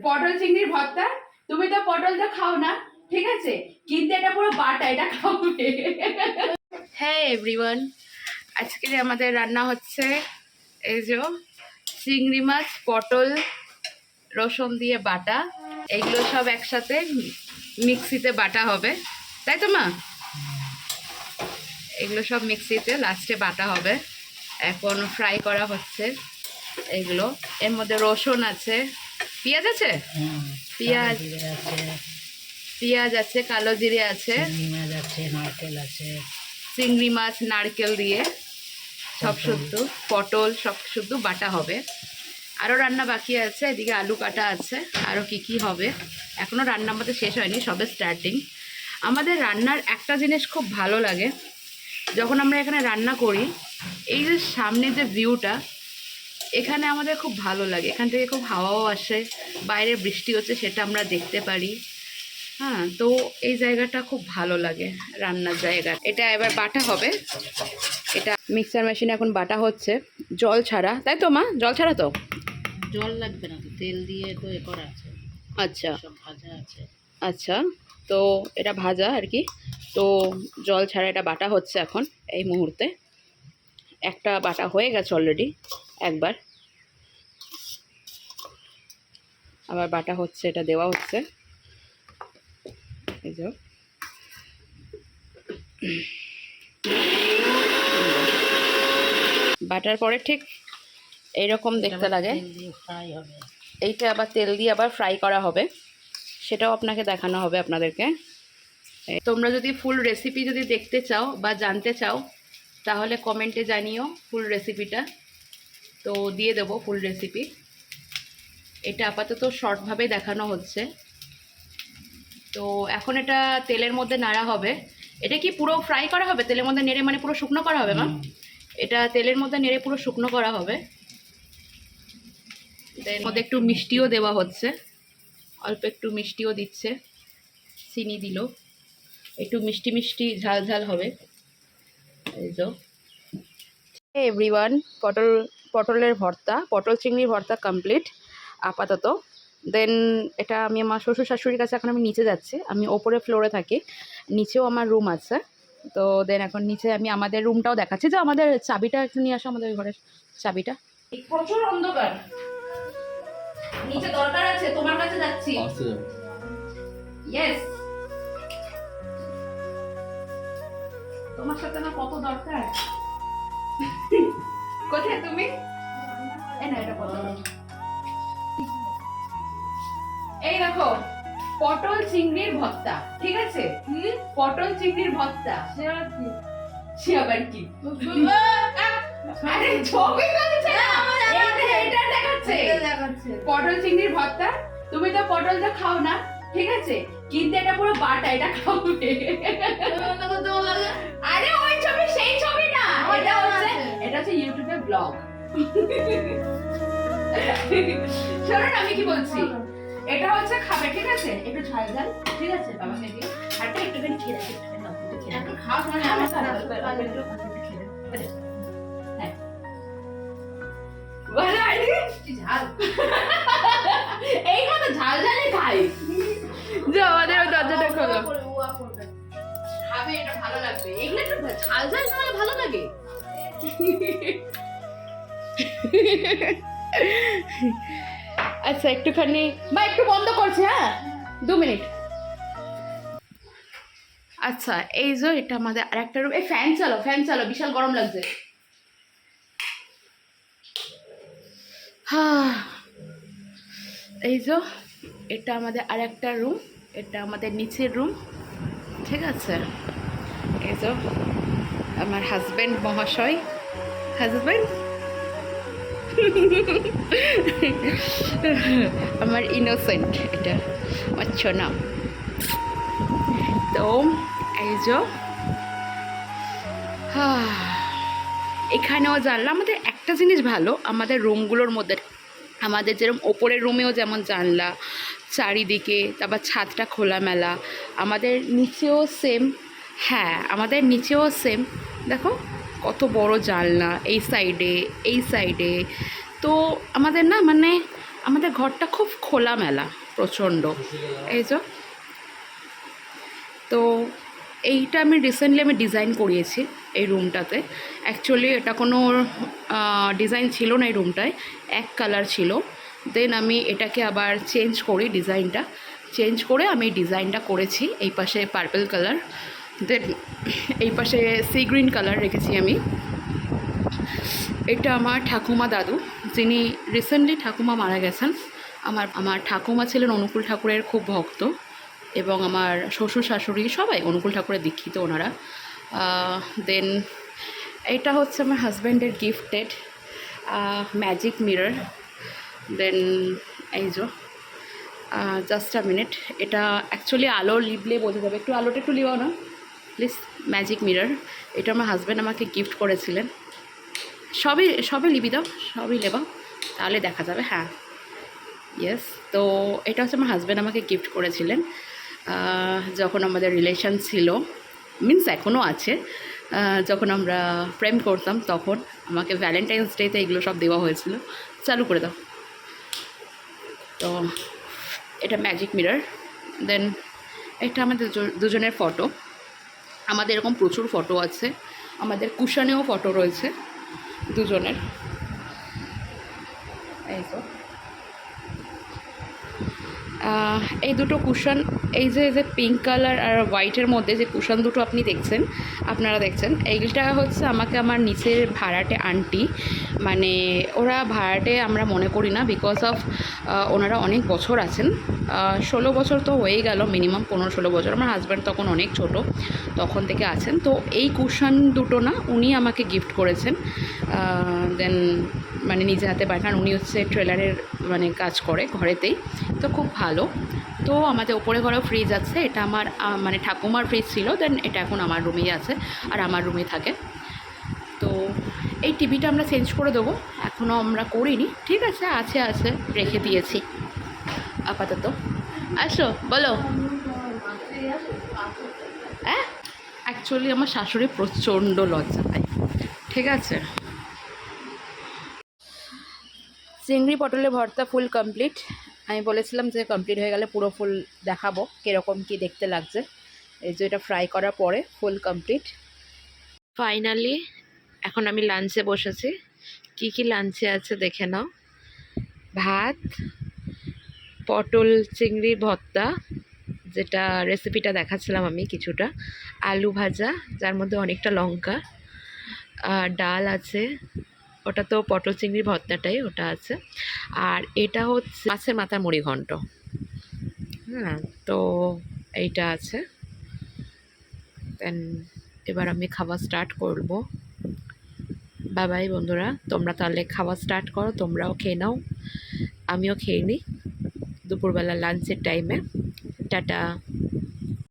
পটল চিংড়ির ভর্তা। তুমি তো পটলটা খাও না, ঠিক আছে, কিন্তু এটা পুরো বাটা, এটা খাবে। হ্যাঁ এভরিওয়ান, আজকে আমাদের রান্না হচ্ছে এই যে চিংড়ি মাছ, পটল, রসুন দিয়ে বাটা। এগুলো সব একসাথে মিক্সিতে বাটা হবে, তাই তো মা? এগুলো সব মিক্সিতে লাস্টে বাটা হবে। এখন ফ্রাই করা হচ্ছে এগুলো। এর মধ্যে রসুন আছে, পেঁয়াজ আছে, পেঁয়াজ আছে, কালো জিরে আছে, নারকেল আছে, চিংড়ি মাছ নারকেল দিয়ে সব শুদ্ধ, পটল সব শুদ্ধ বাটা হবে। আরও রান্না বাকি আছে, এদিকে আলু কাটা আছে, আরও কি হবে। এখনও রান্না আমাদের শেষ হয়নি, সবে স্টার্টিং। আমাদের রান্নার একটা জিনিস খুব ভালো লাগে, যখন আমরা এখানে রান্না করি, এই যে সামনে যে ভিউটা, এখানে আমাদের খুব ভালো লাগে। এখান থেকে খুব হাওয়াও আসে, বাইরে বৃষ্টি হচ্ছে সেটা আমরা দেখতে পারি। হ্যাঁ, তো এই জায়গাটা খুব ভালো লাগে রান্নার জায়গা। এটা এবার বাটা হবে, এটা মিক্সার মেশিনে এখন বাটা হচ্ছে জল ছাড়া, তাই তো মা? জল ছাড়া তো? জল লাগবে না তো, তেল দিয়ে তো এ করা আছে। আচ্ছা সব ভাজা আছে। আচ্ছা, তো এটা ভাজা আর কি, তো জল ছাড়া এটা বাটা হচ্ছে এখন এই মুহূর্তে। একটা বাটা হয়ে গেছে অলরেডি একবার, আবার বাটা হচ্ছে, এটা দেওয়া হচ্ছে। এই যে বাটার পরে ঠিক এইরকম দেখতে লাগে। এইটা আবার তেল দিয়ে আবার ফ্রাই করা হবে, সেটাও আপনাকে দেখানো হবে আপনাদেরকে। তোমরা যদি ফুল রেসিপি যদি দেখতে চাও বা জানতে চাও, তাহলে কমেন্টে জানিও ফুল রেসিপিটা, তো দিয়ে দেবো ফুল রেসিপি। এটা আপাতত শর্টভাবে দেখানো হচ্ছে। তো এখন এটা তেলের মধ্যে নাড়া হবে। এটা কি পুরো ফ্রাই করা হবে তেলের মধ্যে নেড়ে, মানে পুরো শুকনো করা হবে মা? এটা তেলের মধ্যে নেড়ে পুরো শুকনো করা হবে। এর মধ্যে একটু মিষ্টিও দেওয়া হচ্ছে, অল্প একটু মিষ্টিও দিচ্ছে, চিনি দিল, একটু মিষ্টি মিষ্টি ঝাল ঝাল হবে। এই যে এভরিওয়ান, পটলের ভর্তা, পটল চিংড়ির ভর্তা কমপ্লিট আপাতত। দেন এটা আমি আমার শ্বশুর শাশুড়ির কাছে, এখন আমি নিচে যাচ্ছি, আমি ওপরে ফ্লোরে থাকি, নিচেও আমার রুম আছে। তো দেন এখন নিচে আমি আমাদের রুমটাও দেখাচ্ছি। যে আমাদের চাবিটা একটু নিয়ে আসো, আমাদের ঘরের চাবিটা। প্রচুর অন্ধকার, নিচে দরকার আছে, তোমার কাছে যাচ্ছি। ইয়েস, তোমার সাথে না কত দরকার। কোথায় তুমি? এই দেখো, পটল চিংড়ির ভর্তা, ঠিক আছে? পটল চিংড়ির ভর্তা। সে আবার কি? আরে ছবি দেখাচ্ছে না, এটা দেখাচ্ছে পটল চিংড়ির ভর্তা। তুমি তো পটলটা খাও না, ঠিক আছে, কিন্তু এটা পুরো বাটা, এটা খাবে। আরে ওই ছবি সেই ছবি না, এটা হচ্ছে ইউটিউবে ব্লগ। শোনো না আমি কি বলছি, এটা হচ্ছে খাবে, ঠিক আছে, একটু ঝাল ঝাল, ঠিক আছে, বাবাকে দিয়ে হাতটা একটুখানি খেয়ে রাখি, একটু খাওয়া সময় আমার ঝাল, এই মতো ঝাল ঝালই খাই। যে আমাদের দরজাটা খোলো, খাবে, এটা ভালো লাগবে, এগুলো একটু ঝাল ঝাল মানে ভালো লাগে। আচ্ছা একটুখানি বা একটু বন্ধ করছে, হ্যাঁ 2 মিনিট। আচ্ছা এই যে এটা আমাদের আরেকটা রুম। এই ফ্যান চালো, ফ্যান চালো, বিশাল গরম লাগছে। হ্যাঁ, এই যে এটা আমাদের আরেকটা রুম, এটা আমাদের নিচের রুম, ঠিক আছে। এই যে আমার হাজবেন্ড মহাশয়, হাজবেন্ড আমার ইনোসেন্ট, এটা আমার ছোনা। তো এই যে এখানেও জানলা। আমাদের একটা জিনিস ভালো, আমাদের রুমগুলোর মধ্যে, আমাদের যেরকম ওপরের রুমেও যেমন জানলা চারিদিকে, তারপর ছাদটা খোলামেলা, আমাদের নিচেও সেম। হ্যাঁ, আমাদের নিচেও সেম, দেখো কত বড় জানলা, এই সাইডে এই সাইডে। তো আমাদের না মানে আমাদের ঘরটা খুব খোলামেলা, প্রচণ্ড। এই যে, তো এইটা আমি রিসেন্টলি ডিজাইন করিয়েছি এই রুমটাতে। অ্যাকচুয়ালি এটা কোনো ডিজাইন ছিল না এই রুমটায়, এক কালার ছিল। দেন আমি এটাকে আবার চেঞ্জ করি, ডিজাইনটা চেঞ্জ করে আমি ডিজাইনটা করেছি। এই পাশে পার্পল কালার, দেন এই পাশে সি গ্রিন কালার রেখেছি আমি। এটা আমার ঠাকুমা দাদু, যিনি রিসেন্টলি ঠাকুমা মারা গেছেন। আমার ঠাকুমা ছিলেন অনুকূল ঠাকুরের খুব ভক্ত, এবং আমার শ্বশুর শাশুড়ি সবাই অনুকূল ঠাকুরের দীক্ষিত ওনারা। দেন এটা হচ্ছে আমার হাজব্যান্ডের গিফটেড ম্যাজিক মিরর। দেন এই যে, জাস্ট আ মিনিট, এটা অ্যাকচুয়ালি আলো লিবলে বোঝা যাবে, একটু আলোটা একটু লিবাও না প্লিজ। ম্যাজিক মিরর, এটা আমার হাজব্যান্ড আমাকে গিফট করেছিলেন। সবই লিবি দাও, সবই লেবাও, তাহলে দেখা যাবে। হ্যাঁ, ইয়েস। তো এটা হচ্ছে আমার হাজব্যান্ড আমাকে গিফট করেছিলেন যখন আমাদের রিলেশন ছিল, মিন্স এখনও আছে। যখন আমরা প্রেম করতাম তখন আমাকে ভ্যালেন্টাইন্স ডেতে এগুলো সব দেওয়া হয়েছিল। চালু করে দাও। তো এটা ম্যাজিক মিরর। দেন এটা আমাদের দুজনের ফটো। আমাদের এরকম প্রচুর ফটো আছে, আমাদের কুশনেও ফটো রয়েছে দুজনের। এই তো এই দুটো কুশন, এই যে পিঙ্ক কালার আর হোয়াইটের মধ্যে যে কুশন দুটো আপনারা দেখছেন, এইটা হচ্ছে আমাকে আমার নিচের ভাড়াটে আন্টি, মানে ওরা ভাড়াটে আমরা মনে করি না, বিকজ অফ ওনারা অনেক বছর আছেন, 16 বছর তো হয়েই গেল, মিনিমাম 15-16 বছর। আমার হাজব্যান্ড তখন অনেক ছোট, তখন থেকে আছেন। তো এই কুশন দুটো না উনি আমাকে গিফট করেছেন। দেন মানে নিজে হাতে বানান, উনি হচ্ছে ট্রেলারের মানে কাজ করে ঘরেতেই, তো খুব ভালো। তো আমাদের ওপরে ঘরেও ফ্রিজ আছে, এটা আমার মানে ঠাকুমার ফ্রিজ ছিল, দেন এটা এখন আমার রুমেই আছে আর আমার রুমে থাকে। তো এই টিভিটা আমরা চেঞ্জ করে দেবো, এখনও আমরা করিনি, ঠিক আছে, আছে রেখে দিয়েছি আপাতত। আসো, বলো। হ্যাঁ, অ্যাকচুয়ালি আমার শাশুড়ি প্রচণ্ড লজ্জা পায়, ঠিক আছে। চিংড়ি পটলের ভর্তা ফুল কমপ্লিট। আমি বলেছিলাম যে কমপ্লিট হয়ে গেলে পুরো ফুল দেখাবো কীরকম কী দেখতে লাগছে। এই যে এটা ফ্রাই করার পরে ফুল কমপ্লিট। ফাইনালি এখন আমি লাঞ্চে বসেছি। কি কি লাঞ্চে আছে দেখে নাও। ভাত, পটল চিংড়ির ভর্তা, যেটা রেসিপিটা দেখাচ্ছিলাম আমি কিছুটা, আলু ভাজা যার মধ্যে অনেকটা লঙ্কা, ডাল আছে, ওটা তো পটল চিংড়ির ভর্তাটাই ওটা আছে, আর এটা হচ্ছে মাছের মাথার মুড়ি ঘন্ট। হ্যাঁ, তো এইটা আছে। দেন এবার আমি খাওয়া স্টার্ট করব। বাবাই বন্ধুরা, তোমরা তাহলে খাওয়া স্টার্ট করো, তোমরাও খেয়ে নাও, আমিও খেয়ে নিই দুপুরবেলা লাঞ্চের টাইমে। টাটা।